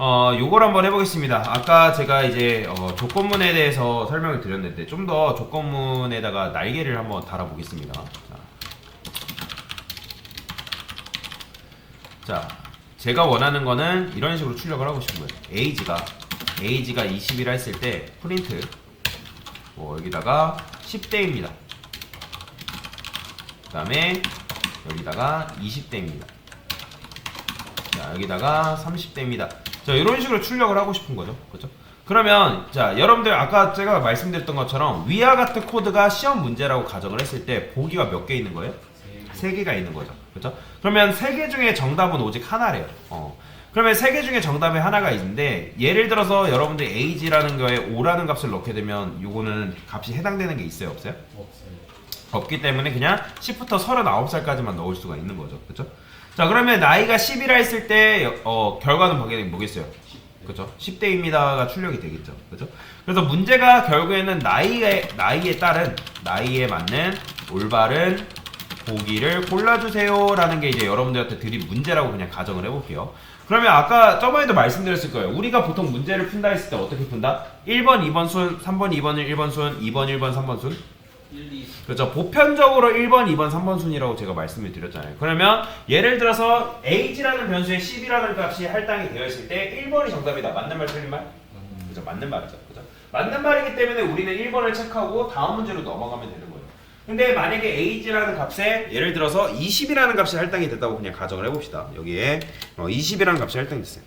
요걸 한번 해보겠습니다. 아까 제가 이제 조건문에 대해서 설명을 드렸는데 좀 더 조건문에다가 날개를 한번 달아보겠습니다. 자, 제가 원하는 거는 이런 식으로 출력을 하고 싶은 거예요. age가 20이라 했을 때 프린트 여기다가 10대입니다. 그 다음에 여기다가 20대입니다. 자, 여기다가 30대입니다. 자, 이런 식으로 출력을 하고 싶은 거죠. 그렇죠? 그러면 자, 여러분들 아까 제가 말씀드렸던 것처럼 위와 같은 코드가 시험 문제라고 가정을 했을 때 보기가 몇 개 있는 거예요? 3개가 있는 거죠. 그렇죠? 그러면 3개 중에 정답은 오직 하나래요. 그러면 3개 중에 정답이 하나가 있는데 예를 들어서 여러분들 age라는 거에 5라는 값을 넣게 되면 요거는 값이 해당되는 게 있어요? 없어요? 없어요. 없기 때문에 그냥 10부터 39살까지만 넣을 수가 있는 거죠. 그렇죠? 자, 그러면 나이가 10이라 했을 때 결과는 뭐겠어요? 그렇죠? 10대입니다가 출력이 되겠죠. 그렇죠? 그래서 문제가 결국에는 나이에 따른 나이에 맞는 올바른 보기를 골라주세요 라는 게 이제 여러분들한테 드린 문제라고 그냥 가정을 해볼게요. 그러면 아까 저번에도 말씀드렸을 거예요. 우리가 보통 문제를 푼다 했을 때 어떻게 푼다? 1번, 2번 순, 3번, 2번, 1번 순, 2번, 1번, 3번 순. 1, 2. 그렇죠. 보편적으로 1번, 2번, 3번 순이라고 제가 말씀을 드렸잖아요. 그러면 예를 들어서 age라는 변수에 10이라는 값이 할당이 되어 있을 때 1번이 정답이다. 맞는 말, 틀린 말? 그죠. 맞는 말이죠. 그죠. 맞는 말이기 때문에 우리는 1번을 체크하고 다음 문제로 넘어가면 되는 거예요. 근데 만약에 age라는 값에 예를 들어서 20이라는 값이 할당이 됐다고 그냥 가정을 해봅시다. 여기에 20이라는 값이 할당이 됐어요.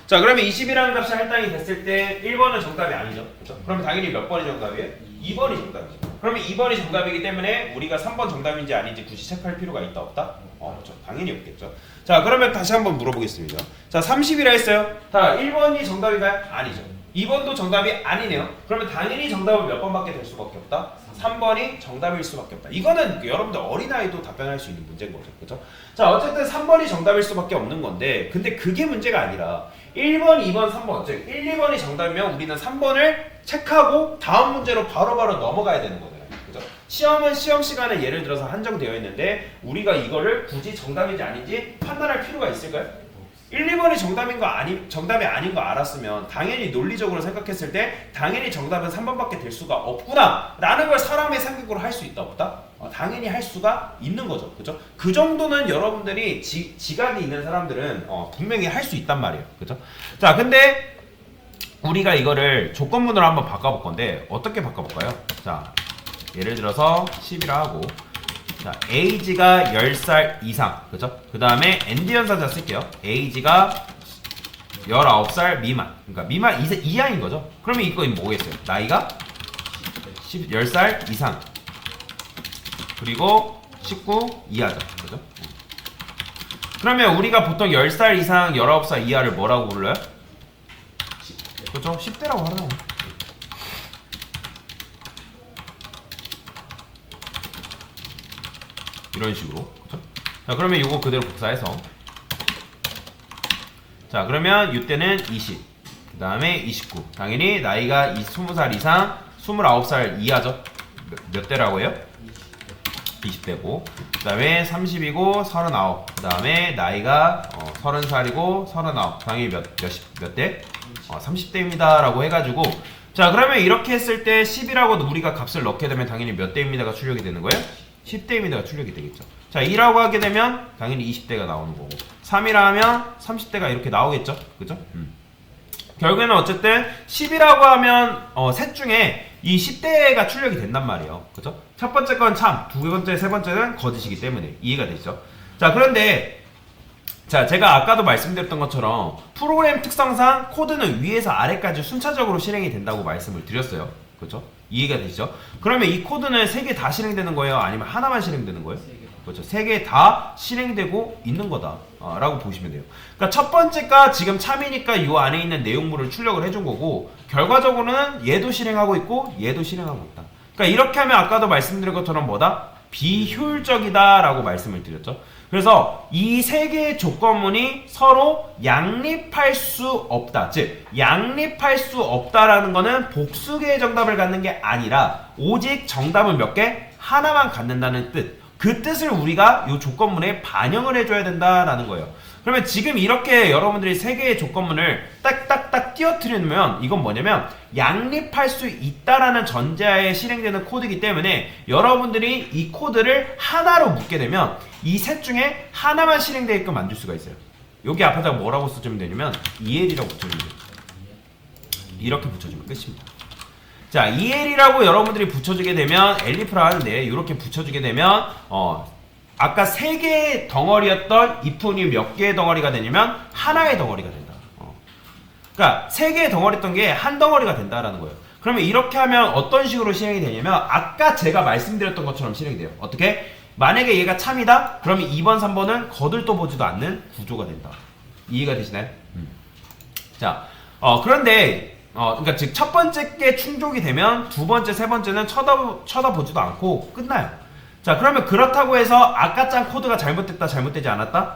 자, 그러면 20이라는 값이 할당이 됐을 때 1번은 정답이 아니죠. 그렇죠? 그럼 당연히 몇 번이 정답이에요? 2번이 정답이죠. 그러면 2번이 정답이기 때문에 우리가 3번 정답인지 아닌지 굳이 체크할 필요가 있다 없다? 그렇죠. 당연히 없겠죠. 자, 그러면 다시 한번 물어보겠습니다. 자, 30이라 했어요. 자, 1번이 정답인가요? 아니죠. 2번도 정답이 아니네요. 그러면 당연히 정답은 몇 번밖에 될 수밖에 없다? 3번이 정답일 수밖에 없다. 이거는 여러분들 어린아이도 답변할 수 있는 문제인 거죠. 그렇죠? 자, 어쨌든 3번이 정답일 수밖에 없는 건데 근데 그게 문제가 아니라 1번, 2번, 3번 즉 1, 2번이 정답이면 우리는 3번을 체크하고 다음 문제로 바로바로 넘어가야 되는 거잖아요. 그죠? 시험은 시험 시간에 예를 들어서 한정되어 있는데 우리가 이거를 굳이 정답인지 아닌지 판단할 필요가 있을까요? 1, 2번이 정답이 아닌 거 알았으면 당연히 논리적으로 생각했을 때 당연히 정답은 3번밖에 될 수가 없구나 라는 걸 사람의 생각으로 할 수 있다 없다? 당연히 할 수가 있는 거죠. 그죠? 그 정도는 여러분들이 지각이 있는 사람들은 분명히 할 수 있단 말이에요. 그죠? 자, 근데 우리가 이거를 조건문으로 한번 바꿔볼 건데 어떻게 바꿔볼까요? 자, 예를 들어서 10이라 하고 자, age가 10살 이상, 그죠? 그 다음에 and 연사자 쓸게요. age가 19살 미만, 그러니까 미만 이하인 거죠? 그러면 이거 뭐겠어요? 나이가 10살 이상, 그리고 19 이하죠, 그죠? 그러면 우리가 보통 10살 이상, 19살 이하를 뭐라고 불러요? 그죠? 10대라고 하잖아요. 이런 식으로. 그렇죠? 자, 그러면 이거 그대로 복사해서 자, 그러면 이때는 20, 그 다음에 29. 당연히 나이가 20살 이상 29살 이하죠. 몇 대라고 해요? 20대고 그 다음에 30이고 39. 그 다음에 나이가 30살이고 39. 당연히 몇 대? 30대입니다 라고 해가지고 자, 그러면 이렇게 했을 때 10이라고 우리가 값을 넣게 되면 당연히 몇 대입니다가 출력이 되는 거예요? 10대입니다가 출력이 되겠죠. 자, 2라고 하게 되면 당연히 20대가 나오는 거고 3이라 하면 30대가 이렇게 나오겠죠. 그죠? 결국에는 어쨌든 10이라고 하면 셋 중에 이 10대가 출력이 된단 말이에요. 그죠? 첫 번째 건 참, 두 번째, 세 번째는 거짓이기 때문에 이해가 되죠. 자, 그런데 자, 제가 아까도 말씀드렸던 것처럼 프로그램 특성상 코드는 위에서 아래까지 순차적으로 실행이 된다고 말씀을 드렸어요. 그렇죠? 이해가 되시죠? 그러면 이 코드는 3개 다 실행되는 거예요? 아니면 하나만 실행되는 거예요? 그렇죠. 3개 다 실행되고 있는 거다 라고 보시면 돼요. 그러니까 첫 번째가 지금 참이니까 이 안에 있는 내용물을 출력을 해준 거고 결과적으로는 얘도 실행하고 있고 얘도 실행하고 있다. 그러니까 이렇게 하면 아까도 말씀드린 것처럼 뭐다? 비효율적이다 라고 말씀을 드렸죠. 그래서 이 세 개의 조건문이 서로 양립할 수 없다. 즉 양립할 수 없다라는 거는 복수개의 정답을 갖는 게 아니라 오직 정답은 몇 개? 하나만 갖는다는 뜻. 그 뜻을 우리가 이 조건문에 반영을 해줘야 된다라는 거예요. 그러면 지금 이렇게 여러분들이 세 개의 조건문을 딱딱딱 띄어트리면 이건 뭐냐면 양립할 수 있다라는 전제하에 실행되는 코드이기 때문에 여러분들이 이 코드를 하나로 묶게 되면 이 셋 중에 하나만 실행되게끔 만들 수가 있어요. 여기 앞에다가 뭐라고 써주면 되냐면 EL이라고 붙여주면 돼요. 이렇게 붙여주면 끝입니다. 자, EL이라고 여러분들이 붙여주게 되면 엘리프라 하는데 이렇게 붙여주게 되면 아까 세 개의 덩어리였던 if이 몇 개의 덩어리가 되냐면 하나의 덩어리가 된다. 그러니까 세 개의 덩어리였던 게 한 덩어리가 된다라는 거예요. 그러면 이렇게 하면 어떤 식으로 실행이 되냐면 아까 제가 말씀드렸던 것처럼 실행이 돼요. 어떻게? 만약에 얘가 참이다? 그러면 2번, 3번은 거들떠 보지도 않는 구조가 된다. 이해가 되시나요? 자, 그런데 그러니까 즉 첫 번째 게 충족이 되면 두 번째, 세 번째는 쳐다보지도 않고 끝나요. 자, 그러면 그렇다고 해서 아까 짠 코드가 잘못됐다, 잘못되지 않았다?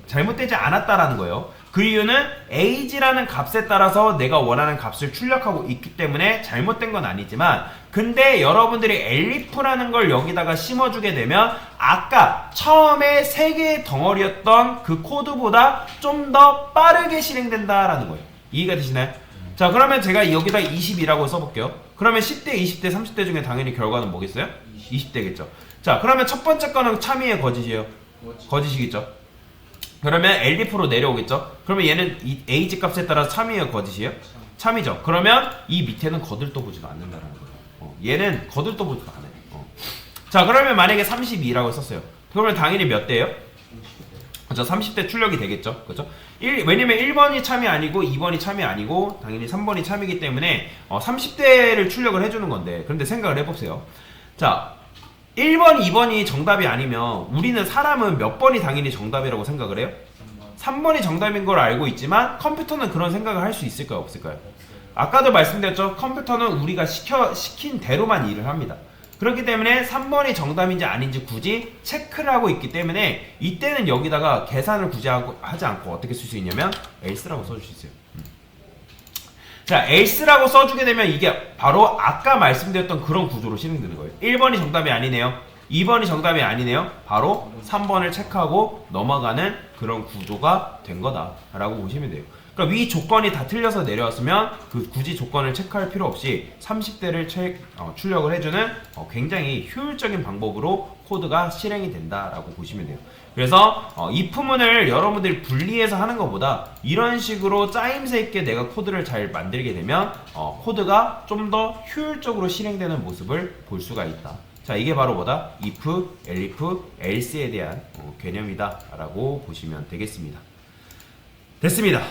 잘못되지 않았다라는 거예요. 그 이유는 age라는 값에 따라서 내가 원하는 값을 출력하고 있기 때문에 잘못된 건 아니지만 근데 여러분들이 elif라는 걸 여기다가 심어주게 되면 아까 처음에 세 개의 덩어리였던 그 코드보다 좀 더 빠르게 실행된다라는 거예요. 이해가 되시나요? 자, 그러면 제가 여기다 20이라고 써볼게요. 그러면 10대, 20대, 30대 중에 당연히 결과는 뭐겠어요? 20대겠죠. 자, 그러면 첫 번째 거는 참이에요, 거짓이에요? 거짓이겠죠. 그러면 elif로 내려오겠죠. 그러면 얘는 이 age 값에 따라 참이에요, 거짓이에요? 참이죠. 그러면 이 밑에는 거들떠 보지도 않는다는 거예요. 얘는 거들떠 보지도 않아요. 자, 그러면 만약에 32라고 썼어요. 그러면 당연히 몇 대예요? 그렇죠. 30대 출력이 되겠죠. 그렇죠? 왜냐면 1번이 참이 아니고 2번이 참이 아니고 당연히 3번이 참이기 때문에 30대를 출력을 해주는 건데 그런데 생각을 해보세요. 자, 1번, 2번이 정답이 아니면 우리는 사람은 몇 번이 당연히 정답이라고 생각을 해요? 3번이 정답인 걸 알고 있지만 컴퓨터는 그런 생각을 할 수 있을까요? 없을까요? 아까도 말씀드렸죠. 컴퓨터는 우리가 시킨 대로만 일을 합니다. 그렇기 때문에 3번이 정답인지 아닌지 굳이 체크를 하고 있기 때문에 이때는 여기다가 계산을 굳이 하지 않고 어떻게 쓸 수 있냐면 else라고 써줄 수 있어요. 자, else라고 써주게 되면 이게 바로 아까 말씀드렸던 그런 구조로 실행되는 거예요. 1번이 정답이 아니네요. 2번이 정답이 아니네요. 바로 3번을 체크하고 넘어가는 그런 구조가 된 거다라고 보시면 돼요. 그러니까 위 조건이 다 틀려서 내려왔으면 굳이 조건을 체크할 필요 없이 30대를 출력을 해주는 굉장히 효율적인 방법으로 코드가 실행이 된다라고 보시면 돼요. 그래서 if문을 여러분들이 분리해서 하는 것보다 이런 식으로 짜임새 있게 내가 코드를 잘 만들게 되면 코드가 좀 더 효율적으로 실행되는 모습을 볼 수가 있다. 자, 이게 바로 뭐다? if, elif, else에 대한 개념이다 라고 보시면 되겠습니다. 됐습니다.